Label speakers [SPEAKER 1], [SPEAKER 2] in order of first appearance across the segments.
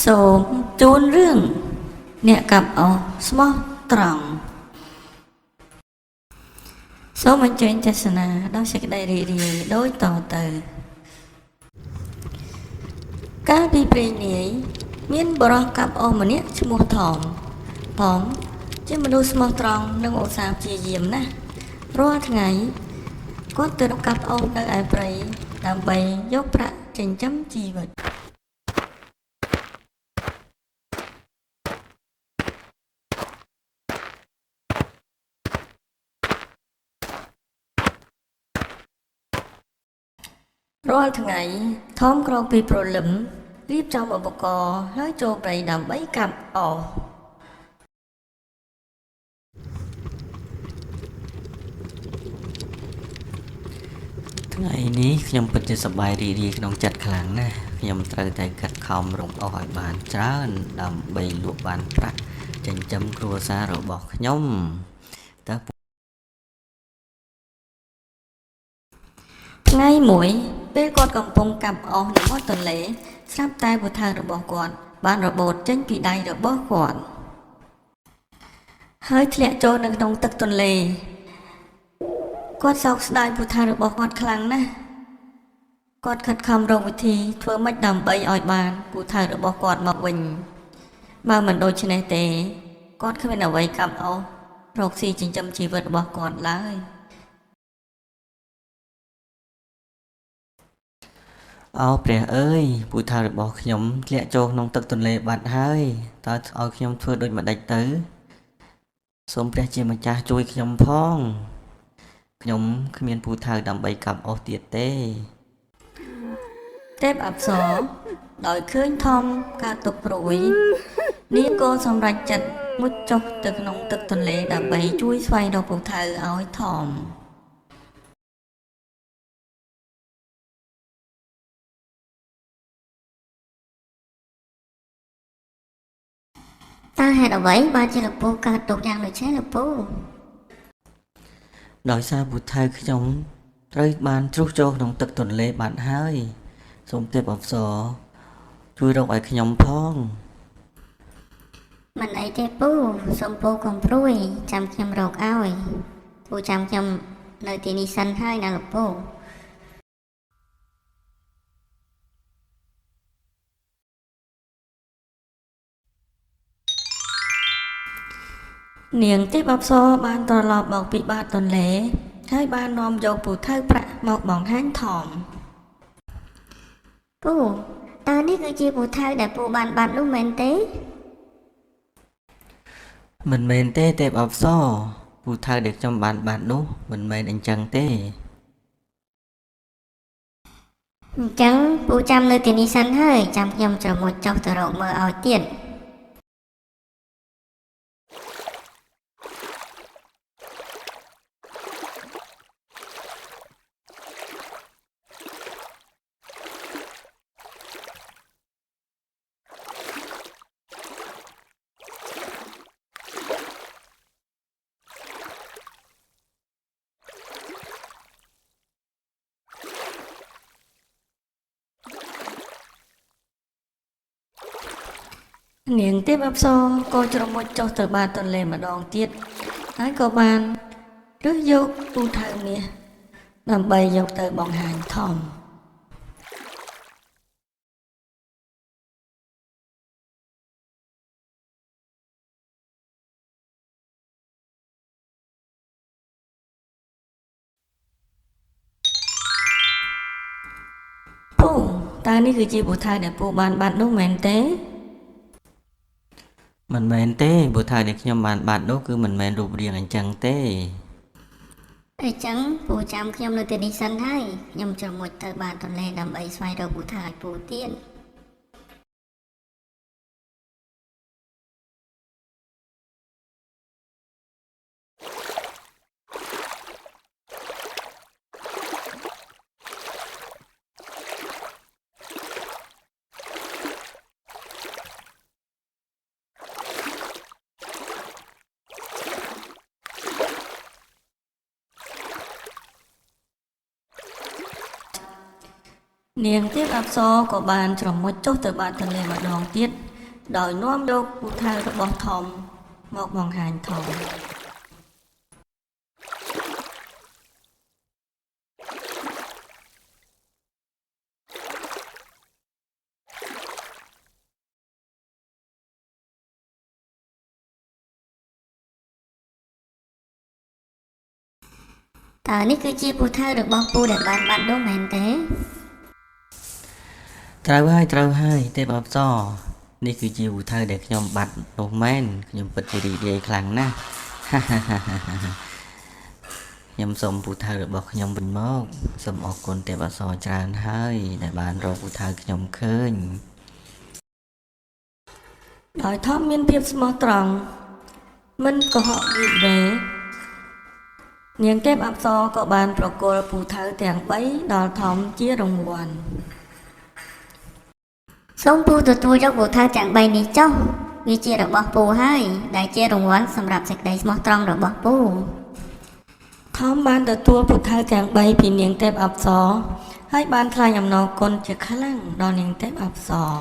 [SPEAKER 1] សូមជូនរឿងអ្នកកាប់អុសស្មោះត្រង់សូមអញ្ជើញទស្សនាដោយសេចក្តីរីករាយដូចតទៅកាលពីព្រេងនាយមានបរិសកាប់អុសម្នាក់ឈ្មោះថមជាមនុស្សស្មោះត្រង់និងឧស្សាហ៍ព្យាយាមណាស់រាល់ថ្ងៃគាត់ទៅកាប់អុសនៅឯព្រៃដើម្បីយកប្រាក់ចិញ្ចឹមជីវិតរាល់ថ្ងៃថមក្រោកពីព្រលឹមរៀបចំឧបករណ៍ហើយចូលព្រៃដើម្បីកាប់អុសថ្ងៃនេះខ្ញុំពិតជាសប្បាយរីករាយក្នុងចិត្តខ្លាំងណាស់ខ្ញុំត្រូវតែកាត់ខំរំអុសឲ្យបានច្រើនដើម្បីលក់បានប្រាក់ចិញ្ចឹមគ្រួសាររបស់ខ្ញុំតើថ្ងៃមួយពេលគាត់កំពុងកាប់អុសនៅមាត់ទន្លេស្រាប់តែពូថៅរបស់គាត់បានរបូតចេញពីដៃរបស់គាត់ហើយធ្លាក់ចូលនៅក្នុងទឹកទន្លេគាត់សោកស្ដាយពូថៅរបស់គាត់ខ្លាំងណាស់គាត់ខិតខំរកវិធីធ្វើម៉េចដើម្បីឲ្យបានពូថៅរបស់គាត់មកវិញបើមិនដូច្នេះទេគាត់គ្មានអ្វីកាប់អុសរកស៊ីចិញ្ចឹមជីវិតរបស់គាត់ឡើយអោព្រះអើយពូថៅរបស់ខ្ញុំធ្លាក់ចូលក្នុងទឹកទន្លេបាត់ហើយតើឲ្យខ្ញុំធ្វើដូចម្ដេចទៅសូមព្រះជាម្ចាស់ជួយខ្ញុំផងខ្ញុំគ្មានពូថៅដើម្បីកាប់អុសទៀតទេទេពអប្សរដោយឃើញថមកើតទុក្ខព្រួយនាងក៏សម្រេចចិត្តមុជចុះទៅក្នុងទឹកទន្លេដើម្បីជួយស្វែងរកពូថៅឲ្យថម
[SPEAKER 2] តើហេតុអ្វីបានជាលោកពូកើតទុកយ៉ាងដូចនេះលោកពូ
[SPEAKER 1] ដោយសារពូថៅខ្ញុំត្រូវបានជ្រុះចូលក្នុងទឹកទន្លេបាត់ហើយសូមទេពអប្សរជួយរកឲ្យខ្ញុំផង
[SPEAKER 2] មិនអីទេពូសូមពូកុំព្រួយចាំខ្ញុំរកឲ្យពូចាំខ្ញុំនៅទីនេះសិនហើយណាលោកពូ
[SPEAKER 1] នាងទេពអប្សរបានត្រឡប់មកពីបាតទន្លេហើយបាននាំយកពូថៅប្រាក់មកបង្ហាញថម
[SPEAKER 2] ពូតើនេះគឺជាពូថៅដែលពូបានបាត់នោះមែនទេ
[SPEAKER 1] មិនមែនទេទេពអប្សរពូថៅដែលខ្ញុំបានបាត់នោះមិនមែនអញ្ចឹងទេ
[SPEAKER 2] អញ្ចឹងពូចាំនៅទីនេះសិនហើយចាំខ្ញុំច្រមុជចុះទៅរកមើលឲ្យទៀត
[SPEAKER 1] នាងទេពអប្សរក៏ច្រមុជចុះទៅបាតទន្លេម្ដងទៀតហើយក៏បានរើសយកពូថៅមាសដើម្បីយកទៅបង្ហាញថមពូតើនេះគឺជាពូថៅដែលពូបានបាត់នោះមែនទេមិនមែនទេពូថៅដែលខ្ញុំបានបាត់នោះគឺមិនមែនរូបរាងអញ្ចឹងទេ
[SPEAKER 2] អញ្ចឹងពូចាំខ្ញុំនៅទីនេះសិនហើយខ្ញុំច្រមុជទៅបាតទន្លេដើម្បីស្វែងរកពូថៅឲ្យពូទៀត
[SPEAKER 1] នាងទេពអប្សរក៏បានច្រមុជចុះទៅបាតទន្លេម្ដងទៀត ដោយនាំយកពូថៅរបស់ធំមកបង្ហាញធំ
[SPEAKER 2] តើនេះគឺជាពូថៅរបស់ពូដែលបានបាត់នោះមែនទេ
[SPEAKER 3] ត្រូវហើយទេពអប្សរនេះគឺជាពូថៅដែលខ្ញុំបាត់នោះមែនខ្ញុំពិតជារីករាយខ្លាំងណាស់ ខ្ញុំសូមពូថៅរបស់ខ្ញុំវិញមកសូមអរគុណទេពអប្សរច្រើនហើយដែលបានរកពូថៅខ្ញុំឃើញ
[SPEAKER 1] ដោយធំមានភាពស្មោះត្រង់មិនកុហកវិវេនាងទេពអប្សរក៏បានប្រគល់ពូថៅទាំង3ដល់ធំជារង្វាន់
[SPEAKER 2] សូមពូទទួលយកពូថៅទាំង3នេះចុះវាជារបស់ពូហើយដែលជារង្វាន់សម្រាប់សេចក្តីស្មោះត្រង់របស់ពូ
[SPEAKER 1] ធំបានទទួលពូថៅទាំង3ពីនាងទេពអប្សរហើយបានថ្លែងអំណរគុណជាខ្លាំងដល់នាងទេពអប្សរ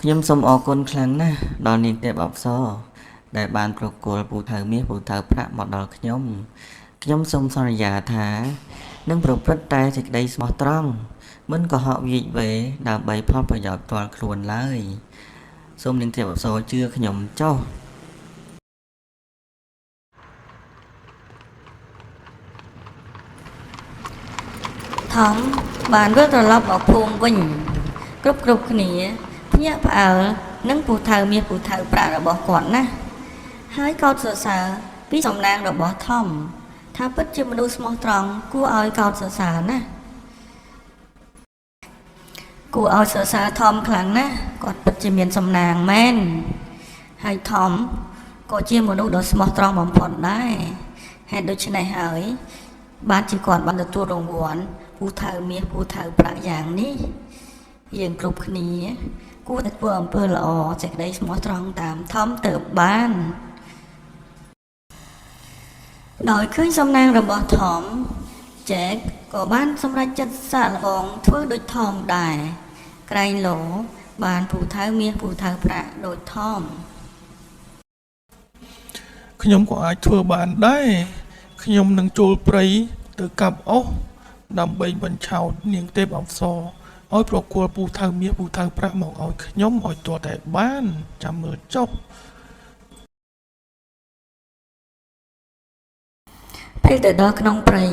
[SPEAKER 3] ខ្ញុំសូមអរគុណខ្លាំងណាស់ដល់នាងទេពអប្សរដែលបានប្រគល់ពូថៅមាសពូថៅប្រាក់មកដល់ខ្ញុំសូមសន្យាថានឹងប្រព្រឹត្តតែសេចក្តីស្មោះត្រង់មិនកុហកវិវេដើម្បីផលប្រយោជន៍ផ្ទាល់ខ្លួនឡើយសូមនាងទេពអប្សរជឿខ្ញុំចុះ
[SPEAKER 1] ធំបានវិលត្រឡប់មកភូមិវិញគ្រប់គ្នាភ្ញាក់ផ្អើលនឹងពូថៅមាសពូថៅប្រាក់របស់គាត់ណាស់ហើយកោតសរសើរពីសំណាងរបស់ធំថាពិតជាមនុស្សស្មោះត្រង់គួរឲ្យកោតសរសើរណាស់គួរឲ្យសរសើរធំខ្លាំងណាស់គាត់ពិតជាមានសំណាងមែនហើយធំក៏ជាមនុស្សដ៏ស្មោះត្រង់បំផុតដែរហេតុដូច្នេះហើយបានជាគាត់បានទទួលរង្វាន់ពូថៅមាសពូថៅប្រាក់យ៉ាងនេះយើងគ្រប់គ្នាគួរតែធ្វើអំពើល្អសេចក្តីស្មោះត្រង់តាមធំទៅបានដោយឃើញសំណាងរបស់ធំចែកក៏បានសម្រេចចិត្តសាកល្បងធ្វើដូចធំដែរក្រែងលោបានពូថៅមាសពូថៅប្រាក់ដូចធំ
[SPEAKER 4] ខ្ញុំក៏អាចធ្វើបានដែរខ្ញុំនឹងចូលព្រៃទៅកាប់អុសដើម្បីបញ្ឆោតនាងទេពអប្សរឲ្យប្រគល់ពូថៅមាសពូថៅប្រាក់មកឲ្យខ្ញុំឲ្យទាល់តែបានចាំមើលចុះ
[SPEAKER 1] ពេលទៅដល់ក្នុងព្រៃ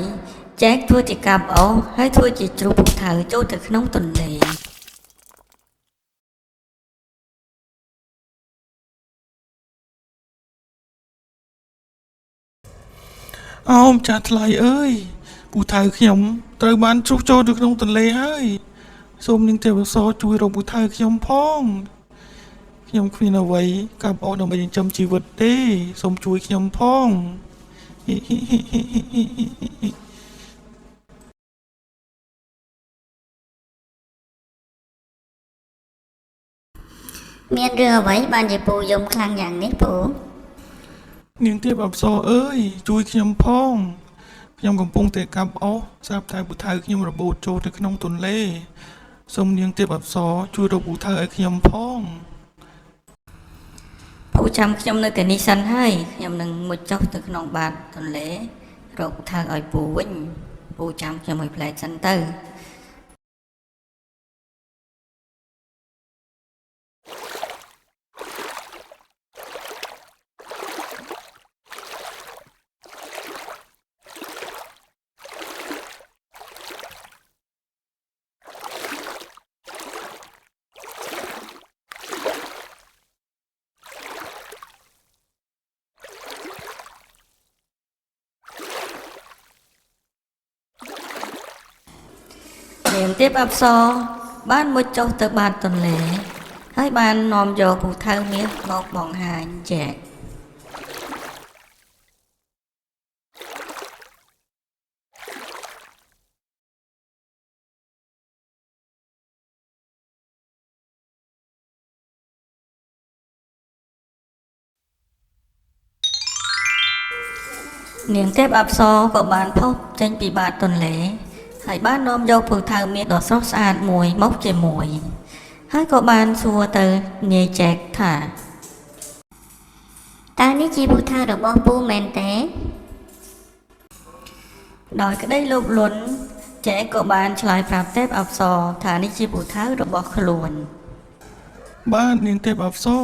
[SPEAKER 1] ចែកធ្វើជាកាប់អុសហើយធ្វើជាជ្រូកពូថៅចូលទៅក្នុងទន្លេ
[SPEAKER 4] អោម្ចាស់ថ្លៃអើយពូថៅខ្ញុំត្រូវបានជ្រុះចូលទៅក្នុងទន្លេហើយសូមនាងទេពអប្សរជួយរកពូថៅខ្ញុំផងខ្ញុំគ្មានអ្វីកាប់អុសដើម្បីចិញ្ចឹមជីវិតទេសូមជួយខ្ញុំផង
[SPEAKER 2] មានរឿងអ្វីបានជាពូយំខ្លាំងយ៉ាងនេះពូ
[SPEAKER 4] នាងទេពអប្សរអើយជួយខ្ញុំផងខ្ញុំកំពុងតែកាប់អុសស្រាប់តែពូថៅខ្ញុំរបូតចូលទៅក្នុងទន្លេសូមនាងទេពអប្សរជួយរកពូថៅឲ្យខ្ញុំផង
[SPEAKER 1] ពូចាំខ្ញុំនៅទីនេះសិនហើយខ្ញុំនឹងមុជចុះទៅក្នុងបាតទន្លេរកពូថៅឲ្យពូវិញពូចាំខ្ញុំឲ្យផ្លែកសិនទៅ នាងទេពអប្សរបានមុជចុះទៅបាតទន្លេហើយបាននាំយកពូថៅមាសមកបង្ហាញចែក នាងទេពអប្សរក៏បានផុសចេញពីបាតទន្លេហើយបាននាំយកពូថៅមាសដ៏ស្រស់ស្អាតមួយមកជាមួយ ហើយក៏បានសួរទៅនាយចែកថា
[SPEAKER 2] តើនេះជាពូថៅរបស់ពូមែនទេ
[SPEAKER 1] ដោយក្តីលោភលន់ចែកក៏បានឆ្លើយប្រាប់ទេពអប្សរថានេះជាពូថៅរបស់ខ្លួន
[SPEAKER 4] បាទនាងទេពអប្សរ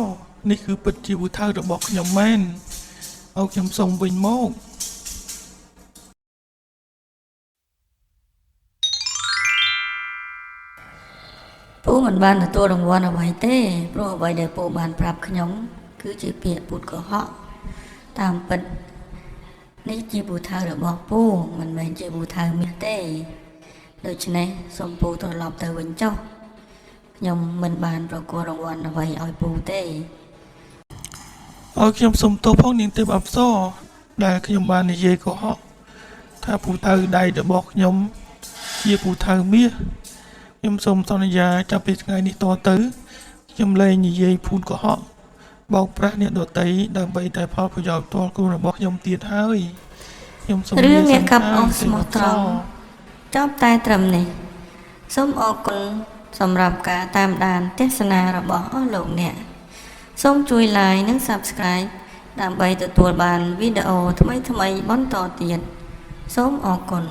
[SPEAKER 4] នេះគឺពិតជាពូថៅរបស់ខ្ញុំមែនឲ្យខ្ញុំសូមវិញមក
[SPEAKER 1] ពូមិនបានទទួលរង្វាន់អ្វីទេព្រោះអ្វីដែលពូបានប្រាប់ខ្ញុំគឺជាពាក្យពុតកុហកតាមពិតនេះជាពូថៅរបស់ពូមិនមែនជាពូថៅមាសទេដូច្នេះសូមពូត្រឡប់ទៅវិញចុះខ្ញុំមិនបានប្រគល់រង្វាន់អ្វីឲ្យពូទេ
[SPEAKER 4] ឲ្យខ្ញុំសូមទោសផងនាងទេពអប្សរដែលខ្ញុំបាននិយាយកុហកថាពូថៅដៃរបស់ខ្ញុំជាពូថៅមាសខ្ញុំសូមសន្យាចាប់ពីថ្ងៃនេះតទៅខ្ញុំលែងនិយាយភូនកុហកបោកប្រាស់អ្នកដទៃដើម្បីតែផលប្រយោជន៍ផ្ទាល់ខ្លួនរបស់ខ្ញុំទៀតហើយខ្ញុំសូម
[SPEAKER 1] រឿងអ្នកកាប់អស់ស្មោះត្រង់ចប់តែត្រឹមនេះសូមអរគុណសម្រាប់ការតាមដានទស្សនារបស់អស់លោកអ្នកសូមជួយ like និង Subscribe ដើម្បីទទួលបានវីដេអូថ្មីៗបន្តទៀតសូមអរគុណ